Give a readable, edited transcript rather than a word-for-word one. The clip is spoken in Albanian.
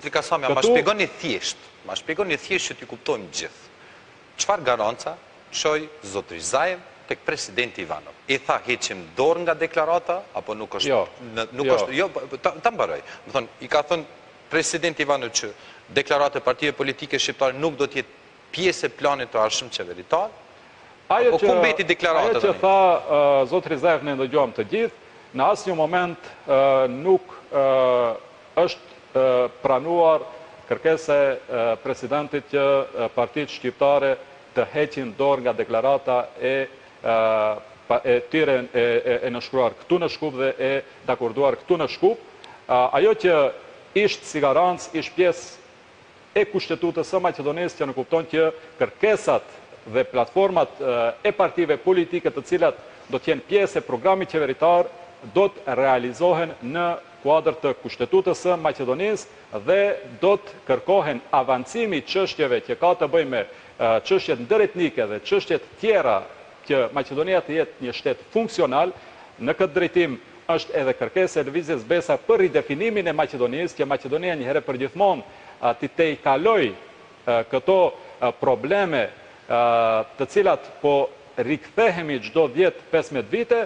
Kasami, ma shpjegoni thjesht që t'i kuptojmë gjithë. Çfarë garanca çoi zotri Zaev tek presidenti Ivanov? I tha heqim dorë nga deklarata apo nuk është? Jo, ta mbaroj. Do thonë, i ka thënë presidenti Ivanov që deklarata e partive politike shqiptare nuk do të jetë pjesë e planit të ardhshëm qeveritar. Ajo që tha zotri Zaev ne ndëgjom të gjithë, në asnjë moment nuk është pranuar kërkesa e presidentit që partitë shqiptare të heqin dorë nga deklarata e tyre e nënshkruar këtu në Shkup dhe e dakorduar këtu në Shkup. Ajo që ishte si garancë, ishte pjesë e kushtetutës së Maqedonisë që në kupton që kërkesat dhe platformat e partive politike të cilat do të jenë pjesë e programit qeveritar do të realizohen në kuadër të kushtetutës së Maqedonisë dhe do të kërkohen avancimi çështjeve që ka të bëjnë me çështjet ndëretnike dhe çështjet tjera që Maqedonia të jetë një shtet funksional. Në këtë drejtim është edhe kërkesa e lëvizjes Besa për ridefinimin e Maqedonisë, që Maqedonia një herë për gjithmonë të tejkaloj këto probleme të cilat po rikthehemi çdo 10-15 vite.